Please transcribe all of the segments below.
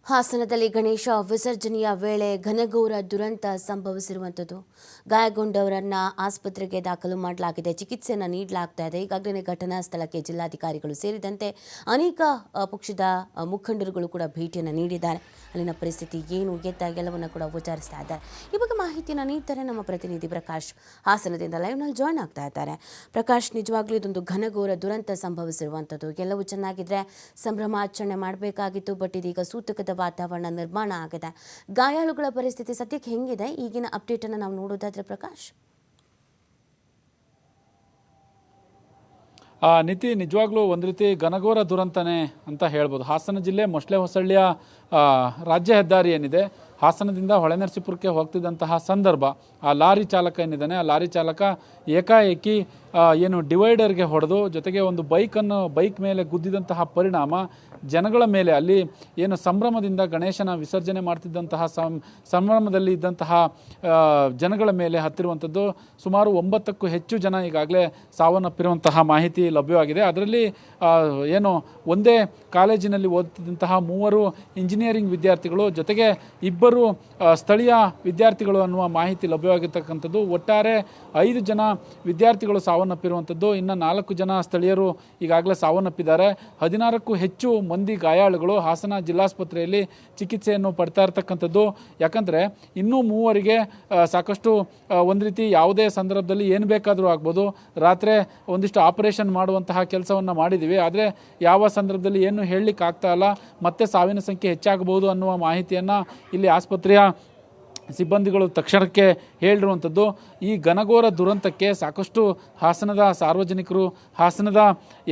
ಹಾಸನದಲ್ಲಿ ಗಣೇಶ ವಿಸರ್ಜನೆಯ ವೇಳೆ ಘನಘೋರ ದುರಂತ ಸಂಭವಿಸಿರುವಂಥದ್ದು. ಗಾಯಗೊಂಡವರನ್ನ ಆಸ್ಪತ್ರೆಗೆ ದಾಖಲು ಮಾಡಲಾಗಿದೆ, ಚಿಕಿತ್ಸೆಯನ್ನು ನೀಡಲಾಗ್ತಾ ಇದೆ. ಈಗಾಗಲೇ ಘಟನಾ ಸ್ಥಳಕ್ಕೆ ಜಿಲ್ಲಾಧಿಕಾರಿಗಳು ಸೇರಿದಂತೆ ಅನೇಕ ಪಕ್ಷದ ಮುಖಂಡರುಗಳು ಕೂಡ ಭೇಟಿಯನ್ನು ನೀಡಿದ್ದಾರೆ. ಅಲ್ಲಿನ ಪರಿಸ್ಥಿತಿ ಏನು ಎತ್ತ ಎಲ್ಲವನ್ನ ಕೂಡ ವಿಚಾರಿಸ್ತಾ ಇದ್ದಾರೆ. ಈ ಬಗ್ಗೆ ಮಾಹಿತಿಯನ್ನು ನೀಡ್ತಾರೆ ನಮ್ಮ ಪ್ರತಿನಿಧಿ ಪ್ರಕಾಶ್. ಹಾಸನದಿಂದ ಲೈವ್ನಲ್ಲಿ ಜಾಯ್ನ್ ಆಗ್ತಾ ಇದ್ದಾರೆ. ಪ್ರಕಾಶ್, ನಿಜವಾಗ್ಲೂ ಇದೊಂದು ಘನಘೋರ ದುರಂತ ಸಂಭವಿಸಿರುವಂಥದ್ದು. ಎಲ್ಲವೂ ಚೆನ್ನಾಗಿದ್ರೆ ಸಂಭ್ರಮಾಚರಣೆ ಮಾಡಬೇಕಾಗಿತ್ತು, ಬಟ್ ಇದೀಗ ಸೂತಕದ ವಾತಾವರಣ ನಿರ್ಮಾಣ ಆಗಿದೆ. ಗಾಯಾಳುಗಳ ಪರಿಸ್ಥಿತಿ ಸದ್ಯಕ್ಕೆ ಹೆಂಗಿದೆ? ಈಗಿನ ಅಪ್ಡೇಟ್ ಅನ್ನು ನಾವು ನೋಡೋದಾದ್ರೆ ಪ್ರಕಾಶ್. ನಿತಿ, ನಿಜವಾಗ್ಲೂ ಒಂದು ರೀತಿ ಘನಘೋರ ದುರಂತನೇ ಅಂತ ಹೇಳ್ಬೋದು. ಹಾಸನ ಜಿಲ್ಲೆ ಮೊಸಳೆ ಹೊಸಳ್ಳಿಯ ರಾಜ್ಯ ಹೆದ್ದಾರಿ ಏನಿದೆ, ಹಾಸನದಿಂದ ಹೊಳೆನರಸೀಪುರಕ್ಕೆ ಹೋಗ್ತಿದ್ದಂತಹ ಸಂದರ್ಭ ಆ ಲಾರಿ ಚಾಲಕ ಏನಿದ್ದಾನೆ, ಆ ಲಾರಿ ಚಾಲಕ ಏಕಾಏಕಿ ಏನು ಡಿವೈಡರ್ಗೆ ಹೊಡೆದು ಜೊತೆಗೆ ಒಂದು ಬೈಕ್ ಮೇಲೆ ಗುದ್ದಿದಂತಹ ಪರಿಣಾಮ ಜನಗಳ ಮೇಲೆ, ಅಲ್ಲಿ ಏನು ಸಂಭ್ರಮದಿಂದ ಗಣೇಶನ ವಿಸರ್ಜನೆ ಮಾಡ್ತಿದ್ದಂತಹ ಸಂಭ್ರಮದಲ್ಲಿ ಇದ್ದಂತಹ ಜನಗಳ ಮೇಲೆ ಹತ್ತಿರುವಂಥದ್ದು. ಸುಮಾರು 9ಕ್ಕೂ ಹೆಚ್ಚು ಜನ ಈಗಾಗಲೇ ಸಾವನ್ನಪ್ಪಿರುವಂತಹ ಮಾಹಿತಿ ಲಭ್ಯವಾಗಿದೆ. ಅದರಲ್ಲಿ ಏನು ಒಂದೇ ಕಾಲೇಜಿನಲ್ಲಿ ಓದುತ್ತಿದ್ದಂತಹ 3 ಇಂಜಿನಿಯರಿಂಗ್ ವಿದ್ಯಾರ್ಥಿಗಳು ಜೊತೆಗೆ 2 ಸ್ಥಳೀಯ ವಿದ್ಯಾರ್ಥಿಗಳು ಅನ್ನುವ ಮಾಹಿತಿ ಲಭ್ಯವಾಗಿರ್ತಕ್ಕಂಥದ್ದು. ಒಟ್ಟಾರೆ 5 ಜನ ವಿದ್ಯಾರ್ಥಿಗಳು ಸಾವನ್ನಪ್ಪಿರುವಂಥದ್ದು. ಇನ್ನು 4 ಜನ ಸ್ಥಳೀಯರು ಈಗಾಗಲೇ ಸಾವನ್ನಪ್ಪಿದ್ದಾರೆ. 16ಕ್ಕೂ ಹೆಚ್ಚು ಮಂದಿ ಗಾಯಾಳುಗಳು ಹಾಸನ ಜಿಲ್ಲಾಸ್ಪತ್ರೆಯಲ್ಲಿ ಚಿಕಿತ್ಸೆಯನ್ನು ಪಡ್ತಾ ಇರ್ತಕ್ಕಂಥದ್ದು. ಯಾಕಂದರೆ ಇನ್ನೂ 3 ಸಾಕಷ್ಟು ಒಂದು ರೀತಿ ಯಾವುದೇ ಸಂದರ್ಭದಲ್ಲಿ ಏನು ಬೇಕಾದರೂ ಆಗ್ಬೋದು, ರಾತ್ರಿ ಒಂದಿಷ್ಟು ಆಪರೇಷನ್ ಮಾಡುವಂತಹ ಕೆಲಸವನ್ನು ಮಾಡಿದ್ದೀವಿ, ಆದರೆ ಯಾವ ಸಂದರ್ಭದಲ್ಲಿ ಏನು ಹೇಳಲಿಕ್ಕೆ ಆಗ್ತಾ ಇಲ್ಲ, ಮತ್ತೆ ಸಾವಿನ ಸಂಖ್ಯೆ ಹೆಚ್ಚಾಗಬಹುದು ಅನ್ನುವ ಮಾಹಿತಿಯನ್ನು ಇಲ್ಲಿ ಆಸ್ಪತ್ರೆಯ ಸಿಬ್ಬಂದಿಗಳು ತಕ್ಷಣಕ್ಕೆ ಹೇಳಿರುವಂಥದ್ದು. ಈ ಘನಘೋರ ದುರಂತಕ್ಕೆ ಸಾಕಷ್ಟು ಹಾಸನದ ಸಾರ್ವಜನಿಕರು, ಹಾಸನದ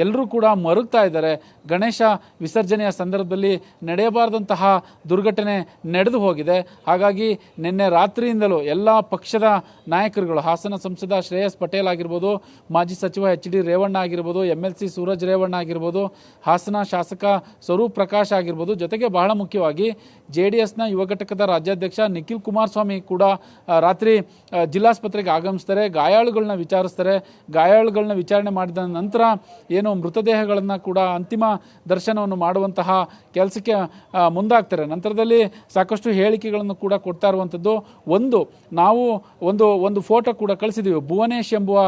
ಎಲ್ಲರೂ ಕೂಡ ಮರುಗ್ತಾ ಇದ್ದಾರೆ. ಗಣೇಶ ವಿಸರ್ಜನೆಯ ಸಂದರ್ಭದಲ್ಲಿ ನಡೆಯಬಾರದಂತಹ ದುರ್ಘಟನೆ ನಡೆದು ಹೋಗಿದೆ. ಹಾಗಾಗಿ ನಿನ್ನೆ ರಾತ್ರಿಯಿಂದಲೂ ಎಲ್ಲ ಪಕ್ಷದ ನಾಯಕರುಗಳು, ಹಾಸನ ಸಂಸದ ಶ್ರೇಯಸ್ ಪಟೇಲ್ ಆಗಿರ್ಬೋದು, ಮಾಜಿ ಸಚಿವ HD ರೇವಣ್ಣ ಆಗಿರ್ಬೋದು, MLC ಸೂರಜ್ ರೇವಣ್ಣ ಆಗಿರ್ಬೋದು, ಹಾಸನ ಶಾಸಕ ಸ್ವರೂಪ್ ಪ್ರಕಾಶ್ ಆಗಿರ್ಬೋದು, ಜೊತೆಗೆ ಬಹಳ ಮುಖ್ಯವಾಗಿ JDSನ ಯುವ ಘಟಕದ ರಾಜ್ಯಾಧ್ಯಕ್ಷ ನಿಖಿಲ್ ಕುಮಾರಸ್ವಾಮಿ ಕೂಡ ರಾತ್ರಿ ಜಿಲ್ಲಾಸ್ಪತ್ರೆಗೆ ಆಗಮಿಸ್ತಾರೆ. ಗಾಯಾಳುಗಳನ್ನ ವಿಚಾರಿಸ್ತಾರೆ. ಗಾಯಾಳುಗಳನ್ನ ವಿಚಾರಣೆ ಮಾಡಿದ ನಂತರ ಏನು ಮೃತದೇಹಗಳನ್ನು ಕೂಡ ಅಂತಿಮ ದರ್ಶನವನ್ನು ಮಾಡುವಂತಹ ಕೆಲಸಕ್ಕೆ ಮುಂದಾಗ್ತಾರೆ. ನಂತರದಲ್ಲಿ ಸಾಕಷ್ಟು ಹೇಳಿಕೆಗಳನ್ನು ಕೂಡ ಕೊಡ್ತಾ ಇರುವಂಥದ್ದು. ನಾವು ಒಂದು ಫೋಟೋ ಕೂಡ ಕಳಿಸಿದ್ದೀವಿ. ಭುವನೇಶ್ ಎಂಬುವ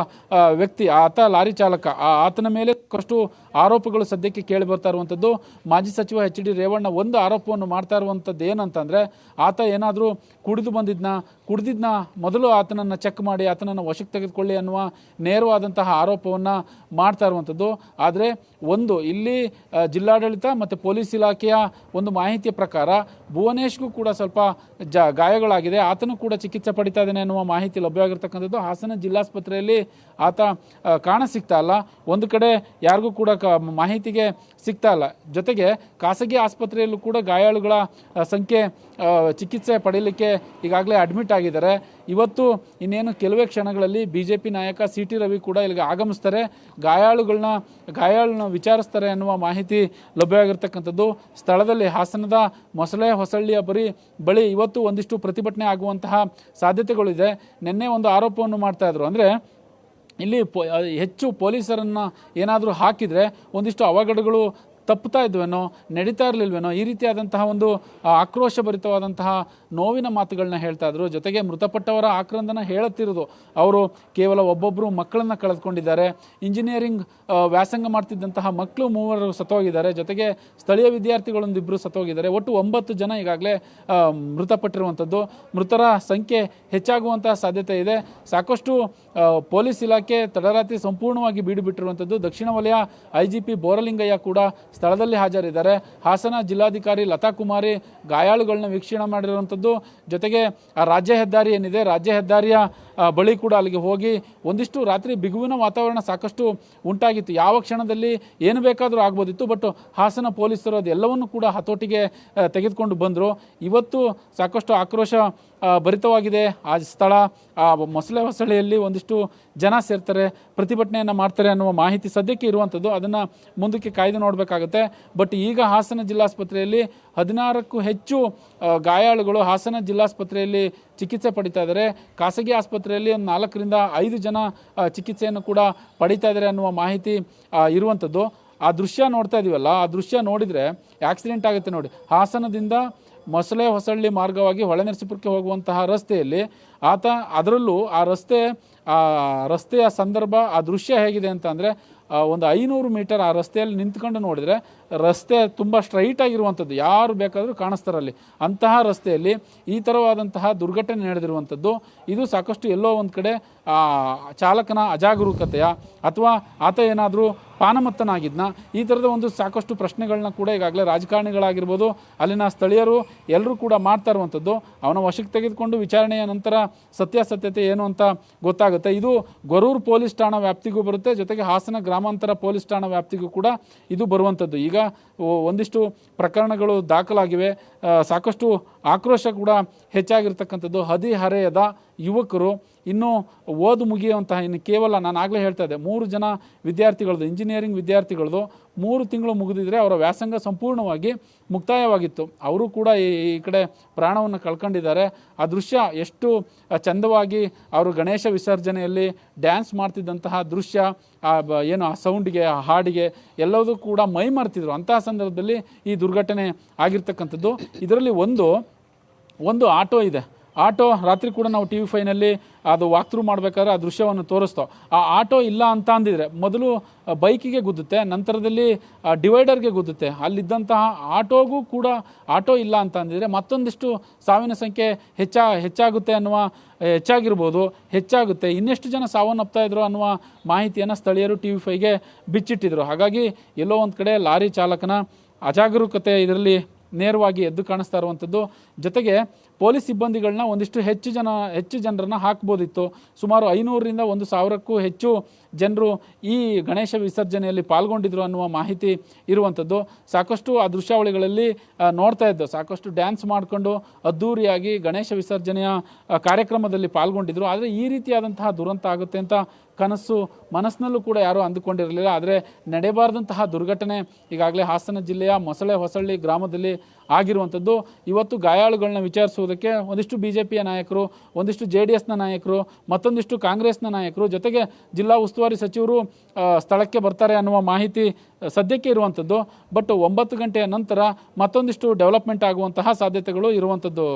ವ್ಯಕ್ತಿ, ಆತ ಲಾರಿ ಚಾಲಕ, ಆತನ ಮೇಲೆ ಸಾಕಷ್ಟು ಆರೋಪಗಳು ಸದ್ಯಕ್ಕೆ ಕೇಳಿ ಬರ್ತಾ ಇರುವಂಥದ್ದು. ಮಾಜಿ ಸಚಿವ HD ರೇವಣ್ಣ ಒಂದು ಆರೋಪವನ್ನು ಮಾಡ್ತಾ ಇರುವಂಥದ್ದು ಏನಂತಂದರೆ, ಆತ ಏನಾದರೂ ಕುಡಿದಿದ್ನ ಮೊದಲು ಆತನನ್ನು ಚೆಕ್ ಮಾಡಿ ಆತನನ್ನು ವಶಕ್ಕೆ ತೆಗೆದುಕೊಳ್ಳಿ ಅನ್ನುವ ನೇರವಾದಂತಹ ಆರೋಪವನ್ನು ಮಾಡ್ತಾ ಇರುವಂಥದ್ದು. ಆದರೆ ಇಲ್ಲಿ ಜಿಲ್ಲಾಡಳಿತ ಮತ್ತು ಪೊಲೀಸ್ ಇಲಾಖೆಯ ಒಂದು ಮಾಹಿತಿಯ ಪ್ರಕಾರ ಭುವನೇಶ್ಗೂ ಕೂಡ ಸ್ವಲ್ಪ ಗಾಯಗಳಾಗಿದೆ, ಆತನು ಕೂಡ ಚಿಕಿತ್ಸೆ ಪಡಿತಾ ಇದ್ದಾನೆ ಅನ್ನುವ ಮಾಹಿತಿ ಲಭ್ಯವಾಗಿರ್ತಕ್ಕಂಥದ್ದು. ಹಾಸನ ಜಿಲ್ಲಾಸ್ಪತ್ರೆಯಲ್ಲಿ ಆತ ಕಾಣ ಸಿಗ್ತಾ ಇಲ್ಲ, ಒಂದು ಕಡೆ ಯಾರಿಗೂ ಕೂಡ ಮಾಹಿತಿಗೆ ಸಿಗ್ತಾ ಇಲ್ಲ. ಜೊತೆಗೆ ಖಾಸಗಿ ಆಸ್ಪತ್ರೆಯಲ್ಲೂ ಕೂಡ ಗಾಯಾಳುಗಳ ಸಂಖ್ಯೆ ಚಿಕಿತ್ಸೆ ಪಡೆಯಲಿಕ್ಕೆ ಈಗಾಗಲೇ ಅಡ್ಮಿಟ್ ಆಗಿದ್ದಾರೆ. ಇವತ್ತು ಇನ್ನೇನು ಕೆಲವೇ ಕ್ಷಣಗಳಲ್ಲಿ BJP ನಾಯಕ CT ರವಿ ಕೂಡ ಇಲ್ಲಿಗೆ ಆಗಮಿಸ್ತಾರೆ, ಗಾಯಾಳನ್ನ ವಿಚಾರಿಸ್ತಾರೆ ಅನ್ನುವ ಮಾಹಿತಿ ಲಭ್ಯವಾಗಿರ್ತಕ್ಕಂಥದ್ದು. ಸ್ಥಳದಲ್ಲಿ ಹಾಸನದ ಮೊಸಳೆ ಹೊಸಳ್ಳಿಯ ಬಳಿ ಇವತ್ತು ಒಂದಿಷ್ಟು ಪ್ರತಿಭಟನೆ ಆಗುವಂತಹ ಸಾಧ್ಯತೆಗಳಿದೆ. ನಿನ್ನೆ ಒಂದು ಆರೋಪವನ್ನು ಮಾಡ್ತಾ ಇದ್ರು, ಅಂದರೆ ಇಲ್ಲಿ ಹೆಚ್ಚು ಪೊಲೀಸರನ್ನು ಏನಾದರೂ ಹಾಕಿದರೆ ಒಂದಿಷ್ಟು ಅವಘಡಗಳು ತಪ್ಪುತ್ತಾ ಇದ್ವೇನೋ, ನಡೀತಾ ಇರಲಿಲ್ವೇನೋ, ಈ ರೀತಿಯಾದಂತಹ ಒಂದು ಆಕ್ರೋಶಭರಿತವಾದಂತಹ ನೋವಿನ ಮಾತುಗಳನ್ನ ಹೇಳ್ತಾ ಇದ್ರು. ಜೊತೆಗೆ ಮೃತಪಟ್ಟವರ ಆಕ್ರಂದನ ಹೇಳುತ್ತಿರೋದು, ಅವರು ಕೇವಲ ಒಬ್ಬೊಬ್ಬರು ಮಕ್ಕಳನ್ನು ಕಳೆದುಕೊಂಡಿದ್ದಾರೆ, ಇಂಜಿನಿಯರಿಂಗ್ ವ್ಯಾಸಂಗ ಮಾಡ್ತಿದ್ದಂತಹ ಮಕ್ಕಳು 3 ಸತ್ತೋಗಿದ್ದಾರೆ, ಜೊತೆಗೆ ಸ್ಥಳೀಯ ವಿದ್ಯಾರ್ಥಿಗಳೊಂದು 2 ಸತ್ತೋಗಿದ್ದಾರೆ. ಒಟ್ಟು 9 ಜನ ಈಗಾಗಲೇ ಮೃತಪಟ್ಟಿರುವಂಥದ್ದು. ಮೃತರ ಸಂಖ್ಯೆ ಹೆಚ್ಚಾಗುವಂತಹ ಸಾಧ್ಯತೆ ಇದೆ. ಸಾಕಷ್ಟು ಪೊಲೀಸ್ ಇಲಾಖೆ ತಡರಾತ್ರಿ ಸಂಪೂರ್ಣವಾಗಿ ಬೀಡುಬಿಟ್ಟಿರುವಂಥದ್ದು. ದಕ್ಷಿಣ ವಲಯ IGP ಬೋರಲಿಂಗಯ್ಯ ಕೂಡ ಸ್ಥಳದಲ್ಲಿ ಹಾಜರಿದ್ದಾರೆ. ಹಾಸನ ಜಿಲ್ಲಾಧಿಕಾರಿ ಲತಾ ಕುಮಾರಿ ಗಾಯಾಳುಗಳನ್ನ ವೀಕ್ಷಣೆ ಮಾಡಿರುವಂಥದ್ದು. ಜೊತೆಗೆ ಆ ರಾಜ್ಯ ಹೆದ್ದಾರಿ ಏನಿದೆ, ರಾಜ್ಯ ಹೆದ್ದಾರಿಯ ಬಳಿ ಕೂಡ ಅಲ್ಲಿಗೆ ಹೋಗಿ ಒಂದಿಷ್ಟು ರಾತ್ರಿ ಬಿಗುವಿನ ವಾತಾವರಣ ಸಾಕಷ್ಟು ಉಂಟಾಗಿತ್ತು. ಯಾವ ಕ್ಷಣದಲ್ಲಿ ಏನು ಬೇಕಾದರೂ ಆಗ್ಬೋದಿತ್ತು, ಬಟ್ ಹಾಸನ ಪೊಲೀಸರು ಅದೆಲ್ಲವನ್ನು ಕೂಡ ಹತೋಟಿಗೆ ತೆಗೆದುಕೊಂಡು ಬಂದರು. ಇವತ್ತು ಸಾಕಷ್ಟು ಆಕ್ರೋಶ ಭರಿತವಾಗಿದೆ ಆ ಸ್ಥಳ. ಆ ಮೊಸಳೆ ಹೊಸಳೆಯಲ್ಲಿ ಒಂದಿಷ್ಟು ಜನ ಸೇರ್ತಾರೆ, ಪ್ರತಿಭಟನೆಯನ್ನು ಮಾಡ್ತಾರೆ ಅನ್ನುವ ಮಾಹಿತಿ ಸದ್ಯಕ್ಕೆ ಇರುವಂಥದ್ದು. ಅದನ್ನು ಮುಂದಕ್ಕೆ ಕಾಯ್ದು ನೋಡಬೇಕಾಗುತ್ತೆ. ಬಟ್ ಈಗ ಹಾಸನ ಜಿಲ್ಲಾಸ್ಪತ್ರೆಯಲ್ಲಿ 16ಕ್ಕೂ ಹೆಚ್ಚು ಗಾಯಾಳುಗಳು ಹಾಸನ ಜಿಲ್ಲಾಸ್ಪತ್ರೆಯಲ್ಲಿ ಚಿಕಿತ್ಸೆ ಪಡಿತಾ ಇದ್ದಾರೆ. ಖಾಸಗಿ ಆಸ್ಪತ್ರೆಯಲ್ಲಿ ಒಂದು 4 ರಿಂದ 5 ಜನ ಚಿಕಿತ್ಸೆಯನ್ನು ಕೂಡ ಪಡಿತಾ ಇದ್ದಾರೆ ಅನ್ನುವ ಮಾಹಿತಿ ಇರುವಂಥದ್ದು. ಆ ದೃಶ್ಯ ನೋಡ್ತಾ ಇದೀವಲ್ಲ, ಆ ದೃಶ್ಯ ನೋಡಿದರೆ ಆಕ್ಸಿಡೆಂಟ್ ಆಗುತ್ತೆ ನೋಡಿ. ಹಾಸನದಿಂದ ಮೊಸಳೆ ಹೊಸಳ್ಳಿ ಮಾರ್ಗವಾಗಿ ಹೊಳೆನರಸೀಪುರಕ್ಕೆ ಹೋಗುವಂತಹ ರಸ್ತೆಯಲ್ಲಿ ಅದರಲ್ಲೂ ಆ ರಸ್ತೆಯ ಸಂದರ್ಭ, ಆ ದೃಶ್ಯ ಹೇಗಿದೆ ಅಂತ ಅಂದರೆ, ಒಂದು 500 ಮೀಟರ್ ಆ ರಸ್ತೆಯಲ್ಲಿ ನಿಂತ್ಕೊಂಡು ನೋಡಿದರೆ ರಸ್ತೆ ತುಂಬ ಸ್ಟ್ರೈಟ್ ಆಗಿರುವಂಥದ್ದು, ಯಾರು ಬೇಕಾದರೂ ಕಾಣಿಸ್ತಾರಲ್ಲಿ. ಅಂತಹ ರಸ್ತೆಯಲ್ಲಿ ಈ ಥರವಾದಂತಹ ದುರ್ಘಟನೆ ನಡೆದಿರುವಂಥದ್ದು ಇದು ಸಾಕಷ್ಟು ಎಲ್ಲೋ ಒಂದು ಕಡೆ ಚಾಲಕನ ಅಜಾಗರೂಕತೆಯ ಅಥವಾ ಆತ ಏನಾದರೂ ಪಾನಮತ್ತನಾಗಿದ್ನ, ಈ ಥರದ ಒಂದು ಸಾಕಷ್ಟು ಪ್ರಶ್ನೆಗಳನ್ನ ಕೂಡ ಈಗಾಗಲೇ ರಾಜಕಾರಣಿಗಳಾಗಿರ್ಬೋದು, ಅಲ್ಲಿನ ಸ್ಥಳೀಯರು ಎಲ್ಲರೂ ಕೂಡ ಮಾಡ್ತಾ ಇರುವಂಥದ್ದು. ಅವನ ವಶಕ್ಕೆ ತೆಗೆದುಕೊಂಡು ವಿಚಾರಣೆಯ ನಂತರ ಸತ್ಯಾಸತ್ಯತೆ ಏನು ಅಂತ ಗೊತ್ತಾಗುತ್ತೆ. ಇದು ಗೊರೂರು ಪೊಲೀಸ್ ಠಾಣಾ ವ್ಯಾಪ್ತಿಗೂ ಬರುತ್ತೆ, ಜೊತೆಗೆ ಹಾಸನ ಗ್ರಾಮಾಂತರ ಪೊಲೀಸ್ ಠಾಣಾ ವ್ಯಾಪ್ತಿಗೂ ಕೂಡ ಇದು ಬರುವಂಥದ್ದು. ಈಗ ಒಂದಿಷ್ಟು ಪ್ರಕರಣಗಳು ದಾಖಲಾಗಿವೆ, ಸಾಕಷ್ಟು ಆಕ್ರೋಶ ಕೂಡ ಹೆಚ್ಚಾಗಿರ್ತಕ್ಕಂಥದ್ದು. ಹದಿಹರೆಯದ ಯುವಕರು ಇನ್ನೂ ಓದು ಮುಗಿಯುವಂತಹ, ಇನ್ನು ಕೇವಲ ನಾನು ಆಗಲೇ ಹೇಳ್ತಾ ಇದ್ದೆ, 3 ಜನ ವಿದ್ಯಾರ್ಥಿಗಳದ್ದು, ಇಂಜಿನಿಯರಿಂಗ್ ವಿದ್ಯಾರ್ಥಿಗಳದ್ದು 3 ತಿಂಗಳು ಮುಗಿದಿದ್ರೆ ಅವರ ವ್ಯಾಸಂಗ ಸಂಪೂರ್ಣವಾಗಿ ಮುಕ್ತಾಯವಾಗಿತ್ತು. ಅವರು ಕೂಡ ಈ ಕಡೆ ಪ್ರಾಣವನ್ನು ಕಳ್ಕೊಂಡಿದ್ದಾರೆ. ಆ ದೃಶ್ಯ ಎಷ್ಟು ಚಂದವಾಗಿ ಅವರು ಗಣೇಶ ವಿಸರ್ಜನೆಯಲ್ಲಿ ಡ್ಯಾನ್ಸ್ ಮಾಡ್ತಿದ್ದಂತಹ ದೃಶ್ಯ, ಏನು ಆ ಸೌಂಡಿಗೆ, ಆ ಹಾಡಿಗೆ ಎಲ್ಲದೂ ಕೂಡ ಮೈ ಮರೆತಿದ್ರು. ಅಂತಹ ಸಂದರ್ಭದಲ್ಲಿ ಈ ದುರ್ಘಟನೆ ಆಗಿರ್ತಕ್ಕಂಥದ್ದು. ಇದರಲ್ಲಿ ಒಂದು ಆಟೋ ಇದೆ. ಆಟೋ ರಾತ್ರಿ ಕೂಡ ನಾವು TV5ನಲ್ಲಿ ಅದು ವಾಕ್ ಥ್ರೂ ಮಾಡಬೇಕಾದ್ರೆ ಆ ದೃಶ್ಯವನ್ನು ತೋರಿಸ್ತೋ. ಆ ಆಟೋ ಇಲ್ಲ ಅಂತ ಅಂದಿದ್ರೆ ಮೊದಲು ಬೈಕಿಗೆ ಗುದ್ದುತ್ತೆ, ನಂತರದಲ್ಲಿ ಡಿವೈಡರ್ಗೆ ಗುದ್ದುತ್ತೆ. ಅಲ್ಲಿದ್ದಂತಹ ಆಟೋಗೂ ಕೂಡ ಆಟೋ ಇಲ್ಲ ಅಂತ ಅಂದಿದ್ರೆ ಮತ್ತೊಂದಿಷ್ಟು ಸಾವಿನ ಸಂಖ್ಯೆ ಹೆಚ್ಚಾಗುತ್ತೆ ಹೆಚ್ಚಾಗುತ್ತೆ. ಇನ್ನೆಷ್ಟು ಜನ ಸಾವನ್ನಪ್ತಾ ಇದ್ರು ಅನ್ನುವ ಮಾಹಿತಿಯನ್ನು ಸ್ಥಳೀಯರು TV5ಗೆ ಬಿಚ್ಚಿಟ್ಟಿದ್ರು. ಹಾಗಾಗಿ ಎಲ್ಲೋ ಒಂದು ಕಡೆ ಲಾರಿ ಚಾಲಕನ ಅಜಾಗರೂಕತೆ ಇದರಲ್ಲಿ ನೇರವಾಗಿ ಎದ್ದು ಕಾಣಿಸ್ತಾ ಇರುವಂಥದ್ದು. ಜೊತೆಗೆ ಪೊಲೀಸ್ ಸಿಬ್ಬಂದಿಗಳನ್ನ ಒಂದಿಷ್ಟು ಹೆಚ್ಚು ಜನರನ್ನು ಹಾಕ್ಬೋದಿತ್ತು. ಸುಮಾರು 500ರಿಂದ 1000ಕ್ಕೂ ಹೆಚ್ಚು ಜನರು ಈ ಗಣೇಶ ವಿಸರ್ಜನೆಯಲ್ಲಿ ಪಾಲ್ಗೊಂಡಿದ್ರು ಅನ್ನುವ ಮಾಹಿತಿ ಇರುವಂಥದ್ದು. ಸಾಕಷ್ಟು ಆ ದೃಶ್ಯಾವಳಿಗಳಲ್ಲಿ ನೋಡ್ತಾ ಇದ್ದು, ಸಾಕಷ್ಟು ಡ್ಯಾನ್ಸ್ ಮಾಡಿಕೊಂಡು ಅದ್ಧೂರಿಯಾಗಿ ಗಣೇಶ ವಿಸರ್ಜನೆಯ ಕಾರ್ಯಕ್ರಮದಲ್ಲಿ ಪಾಲ್ಗೊಂಡಿದ್ರು. ಆದರೆ ಈ ರೀತಿಯಾದಂತಹ ದುರಂತ ಆಗುತ್ತೆ ಅಂತ ಮನಸ್ಸಿನಲ್ಲೂ ಕೂಡ ಯಾರೂ ಅಂದುಕೊಂಡಿರಲಿಲ್ಲ. ಆದರೆ ನಡೆಯಬಾರ್ದಂತಹ ದುರ್ಘಟನೆ ಈಗಾಗಲೇ ಹಾಸನ ಜಿಲ್ಲೆಯ ಮೊಸಳೆ ಹೊಸಳ್ಳಿ ಗ್ರಾಮದಲ್ಲಿ ಆಗಿರುವಂಥದ್ದು. ಇವತ್ತು ಗಾಯಾಳುಗಳನ್ನ ವಿಚಾರಿಸುವುದಕ್ಕೆ ಒಂದಿಷ್ಟು BJPಯ ನಾಯಕರು, ಒಂದಿಷ್ಟು JDSನ ನಾಯಕರು, ಮತ್ತೊಂದಿಷ್ಟು ಕಾಂಗ್ರೆಸ್ನ ನಾಯಕರು, ಜೊತೆಗೆ ಜಿಲ್ಲಾ ಉಸ್ತುವಾರಿ ಸಚಿವರು ಸ್ಥಳಕ್ಕೆ ಬರ್ತಾರೆ ಅನ್ನುವ ಮಾಹಿತಿ ಸದ್ಯಕ್ಕೆ ಇರುವಂಥದ್ದು. ಬಟ್ 9 ಗಂಟೆಯ ನಂತರ ಮತ್ತೊಂದಿಷ್ಟು ಡೆವಲಪ್ಮೆಂಟ್ ಆಗುವಂತಹ ಸಾಧ್ಯತೆಗಳು ಇರುವಂಥದ್ದು.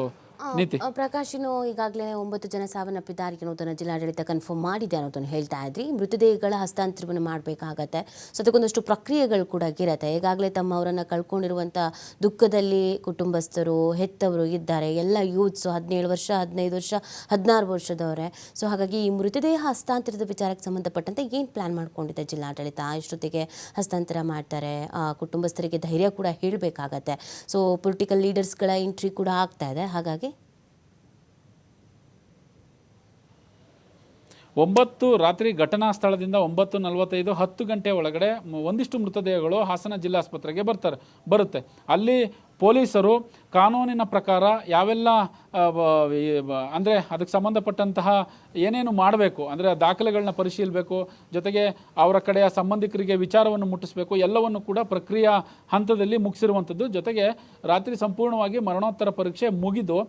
ನೀತಿ ಪ್ರಕಾಶ್, ಈಗಾಗಲೇ 9 ಜನ ಸಾವನ್ನಪ್ಪಿದ್ದಾರೆ ಅನ್ನೋದನ್ನು ಜಿಲ್ಲಾಡಳಿತ ಕನ್ಫರ್ಮ್ ಮಾಡಿದೆ ಅನ್ನೋದನ್ನು ಹೇಳ್ತಾ ಇದ್ರಿ. ಮೃತದೇಹಗಳ ಹಸ್ತಾಂತರವನ್ನು ಮಾಡಬೇಕಾಗತ್ತೆ, ಸೊ ಅದಕ್ಕೊಂದಷ್ಟು ಪ್ರಕ್ರಿಯೆಗಳು ಕೂಡ ಇರುತ್ತೆ. ಈಗಾಗಲೇ ತಮ್ಮವರನ್ನು ಕಳ್ಕೊಂಡಿರುವಂಥ ದುಃಖದಲ್ಲಿ ಕುಟುಂಬಸ್ಥರು, ಹೆತ್ತವರು ಇದ್ದಾರೆ, ಎಲ್ಲ ಯೂತ್ಸು 17 ವರ್ಷ, 15 ವರ್ಷ, 16 ವರ್ಷದವರೇ. ಸೊ ಹಾಗಾಗಿ ಈ ಮೃತದೇಹ ಹಸ್ತಾಂತರದ ವಿಚಾರಕ್ಕೆ ಸಂಬಂಧಪಟ್ಟಂತೆ ಏನು ಪ್ಲ್ಯಾನ್ ಮಾಡ್ಕೊಂಡಿದೆ ಜಿಲ್ಲಾಡಳಿತ? ಇಷ್ಟೊತ್ತಿಗೆ ಹಸ್ತಾಂತರ ಮಾಡ್ತಾರೆ, ಕುಟುಂಬಸ್ಥರಿಗೆ ಧೈರ್ಯ ಕೂಡ ಹೇಳಬೇಕಾಗತ್ತೆ. ಸೊ ಪೊಲಿಟಿಕಲ್ ಲೀಡರ್ಸ್ಗಳ ಎಂಟ್ರಿ ಕೂಡ ಆಗ್ತಾ ಇದೆ. ಹಾಗಾಗಿ 9 ರಾತ್ರಿ ಘಟನಾ ಸ್ಥಳದಿಂದ 9:45 10 ಗಂಟೆ ಒಳಗಡೆ ಒಂದಿಷ್ಟು ಮೃತದೇಹಗಳು ಹಾಸನ ಜಿಲ್ಲಾಸ್ಪತ್ರೆಗೆ ಬರುತ್ತೆ. ಅಲ್ಲಿ ಪೊಲೀಸರು ಕಾನೂನಿನ ಪ್ರಕಾರ ಯಾವೆಲ್ಲ ಅಂದರೆ ಅದಕ್ಕೆ ಸಂಬಂಧಪಟ್ಟಂತಹ ಏನೇನು ಮಾಡಬೇಕು ಅಂದರೆ ದಾಖಲೆಗಳನ್ನ ಪರಿಶೀಲಿಸಬೇಕು, ಜೊತೆಗೆ ಅವರ ಕಡೆಯ ಸಂಬಂಧಿಕರಿಗೆ ವಿಚಾರವನ್ನು ಮುಟ್ಟಿಸಬೇಕು, ಎಲ್ಲವನ್ನು ಕೂಡ ಪ್ರಕ್ರಿಯೆ ಹಂತದಲ್ಲಿ ಮುಗಿಸಿರುವಂಥದ್ದು. ಜೊತೆಗೆ ರಾತ್ರಿ ಸಂಪೂರ್ಣವಾಗಿ ಮರಣೋತ್ತರ ಪರೀಕ್ಷೆ ಮುಗಿದು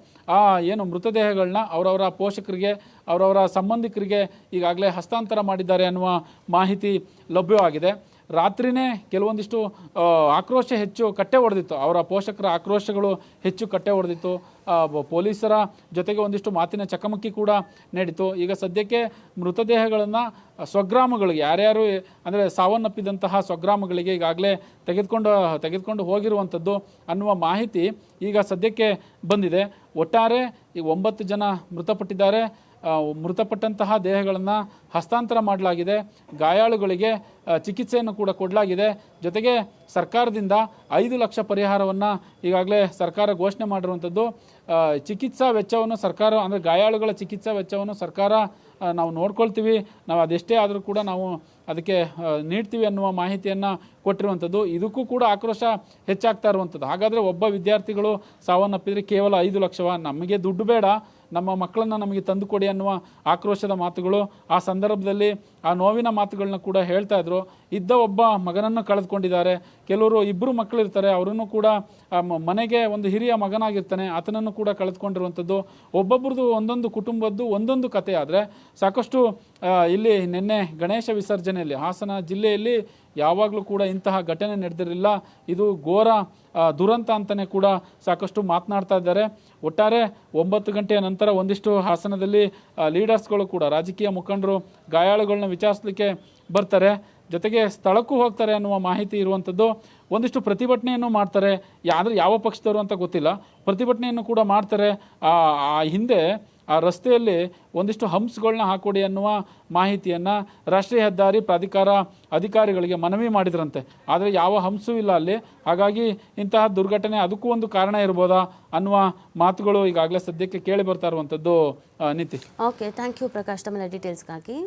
ಏನು ಮೃತದೇಹಗಳನ್ನ ಅವರವರ ಪೋಷಕರಿಗೆ, ಅವರವರ ಸಂಬಂಧಿಕರಿಗೆ ಈಗಾಗಲೇ ಹಸ್ತಾಂತರ ಮಾಡಿದ್ದಾರೆ ಅನ್ನುವ ಮಾಹಿತಿ ಲಭ್ಯವಾಗಿದೆ. ರಾತ್ರಿನೇ ಕೆಲವೊಂದಿಷ್ಟು ಆಕ್ರೋಶ ಹೆಚ್ಚು ಕಟ್ಟೆ ಹೊಡೆದಿತ್ತು, ಅವರ ಪೋಷಕರ ಆಕ್ರೋಶಗಳು ಹೆಚ್ಚು ಕಟ್ಟೆ ಹೊಡೆದಿತ್ತು. ಪೊಲೀಸರ ಜೊತೆಗೆ ಒಂದಿಷ್ಟು ಮಾತಿನ ಚಕಮಕಿ ಕೂಡ ನಡೀತು. ಈಗ ಸದ್ಯಕ್ಕೆ ಮೃತದೇಹಗಳನ್ನು ಸ್ವಗ್ರಾಮಗಳಿಗೆ, ಯಾರ್ಯಾರು ಅಂದರೆ ಸಾವನ್ನಪ್ಪಿದಂತಹ ಸ್ವಗ್ರಾಮಗಳಿಗೆ ಈಗಾಗಲೇ ತೆಗೆದುಕೊಂಡು ಹೋಗಿರುವಂಥದ್ದು ಅನ್ನುವ ಮಾಹಿತಿ ಈಗ ಸದ್ಯಕ್ಕೆ ಬಂದಿದೆ. ಒಟ್ಟಾರೆ ಈ 9 ಜನ ಮೃತಪಟ್ಟಿದ್ದಾರೆ. ಮೃತಪಟ್ಟಂತಹ ದೇಹಗಳನ್ನು ಹಸ್ತಾಂತರ ಮಾಡಲಾಗಿದೆ, ಗಾಯಾಳುಗಳಿಗೆ ಚಿಕಿತ್ಸೆಯನ್ನು ಕೂಡ ಕೊಡಲಾಗಿದೆ. ಜೊತೆಗೆ ಸರ್ಕಾರದಿಂದ 5 ಲಕ್ಷ ಪರಿಹಾರವನ್ನು ಈಗಾಗಲೇ ಸರ್ಕಾರ ಘೋಷಣೆ ಮಾಡಿರುವಂಥದ್ದು. ಚಿಕಿತ್ಸಾ ವೆಚ್ಚವನ್ನು ಸರ್ಕಾರ, ಅಂದರೆ ಗಾಯಾಳುಗಳ ಚಿಕಿತ್ಸಾ ವೆಚ್ಚವನ್ನು ಸರ್ಕಾರ ನಾವು ನೋಡ್ಕೊಳ್ತೀವಿ, ನಾವು ಅದೆಷ್ಟೇ ಆದರೂ ಕೂಡ ನಾವು ಅದಕ್ಕೆ ನೀಡ್ತೀವಿ ಅನ್ನುವ ಮಾಹಿತಿಯನ್ನು ಕೊಟ್ಟಿರುವಂಥದ್ದು. ಇದಕ್ಕೂ ಕೂಡ ಆಕ್ರೋಶ ಹೆಚ್ಚಾಗ್ತಾ ಇರುವಂಥದ್ದು. ಹಾಗಾದರೆ ಒಬ್ಬ ವಿದ್ಯಾರ್ಥಿಗಳು ಸಾವನ್ನಪ್ಪಿದರೆ ಕೇವಲ 5 ಲಕ್ಷವ? ನಮಗೆ ದುಡ್ಡು ಬೇಡ, ನಮ್ಮ ಮಕ್ಕಳನ್ನು ನಮಗೆ ತಂದು ಕೊಡಿ ಅನ್ನುವ ಆಕ್ರೋಶದ ಮಾತುಗಳು ಆ ಸಂದರ್ಭದಲ್ಲಿ, ಆ ನೋವಿನ ಮಾತುಗಳನ್ನ ಕೂಡ ಹೇಳ್ತಾ ಇದ್ರು. ಇದ್ದ ಒಬ್ಬ ಮಗನನ್ನು ಕಳೆದುಕೊಂಡಿದ್ದಾರೆ, ಕೆಲವರು 2 ಮಕ್ಕಳಿರ್ತಾರೆ, ಅವರನ್ನು ಕೂಡ ಮನೆಗೆ ಒಂದು ಹಿರಿಯ ಮಗನಾಗಿರ್ತಾನೆ, ಆತನನ್ನು ಕೂಡ ಕಳೆದುಕೊಂಡಿರುವಂಥದ್ದು. ಒಬ್ಬೊಬ್ರದ್ದು ಒಂದೊಂದು ಕುಟುಂಬದ್ದು ಒಂದೊಂದು ಕಥೆ. ಆದರೆ ಸಾಕಷ್ಟು ಇಲ್ಲಿ ನಿನ್ನೆ ಗಣೇಶ ವಿಸರ್ಜನೆಯಲ್ಲಿ ಹಾಸನ ಜಿಲ್ಲೆಯಲ್ಲಿ ಯಾವಾಗಲೂ ಕೂಡ ಇಂತಹ ಘಟನೆ ನಡೆದಿರಲಿಲ್ಲ, ಇದು ಘೋರ ದುರಂತ ಅಂತಲೇ ಕೂಡ ಸಾಕಷ್ಟು ಮಾತನಾಡ್ತಾ ಇದ್ದಾರೆ. ಒಟ್ಟಾರೆ 9 ಗಂಟೆಯ ನಂತರ ಒಂದಿಷ್ಟು ಹಾಸನದಲ್ಲಿ ಲೀಡರ್ಸ್ಗಳು ಕೂಡ, ರಾಜಕೀಯ ಮುಖಂಡರು ಗಾಯಾಳುಗಳನ್ನ ವಿಚಾರಿಸಲಿಕ್ಕೆ ಬರ್ತಾರೆ, ಜೊತೆಗೆ ಸ್ಥಳಕ್ಕೂ ಹೋಗ್ತಾರೆ ಅನ್ನುವ ಮಾಹಿತಿ ಇರುವಂಥದ್ದು. ಒಂದಿಷ್ಟು ಪ್ರತಿಭಟನೆಯನ್ನು ಮಾಡ್ತಾರೆ, ಆದರೆ ಯಾವ ಪಕ್ಷದವರು ಅಂತ ಗೊತ್ತಿಲ್ಲ, ಪ್ರತಿಭಟನೆಯನ್ನು ಕೂಡ ಮಾಡ್ತಾರೆ. ಹಿಂದೆ ಆ ರಸ್ತೆಯಲ್ಲಿ ಒಂದಿಷ್ಟು ಹಂಪ್ಸ್ಗಳನ್ನ ಹಾಕೊಡಿ ಅನ್ನುವ ಮಾಹಿತಿಯನ್ನು ರಾಷ್ಟ್ರೀಯ ಹೆದ್ದಾರಿ ಪ್ರಾಧಿಕಾರ ಅಧಿಕಾರಿಗಳಿಗೆ ಮನವಿ ಮಾಡಿದ್ರಂತೆ. ಆದರೆ ಯಾವ ಹಂಪ್ಸೂ ಇಲ್ಲ ಅಲ್ಲಿ. ಹಾಗಾಗಿ ಇಂತಹ ದುರ್ಘಟನೆ ಅದಕ್ಕೂ ಒಂದು ಕಾರಣ ಇರ್ಬೋದಾ ಅನ್ನುವ ಮಾತುಗಳು ಈಗಾಗಲೇ ಸದ್ಯಕ್ಕೆ ಕೇಳಿ ಬರ್ತಾ ಇರುವಂಥದ್ದು. ನೀತಿ. ಓಕೆ, ಥ್ಯಾಂಕ್ ಯು ಪ್ರಕಾಶ್ ತಮ್ಮ ಡೀಟೇಲ್ಸ್ಗಾಗಿ.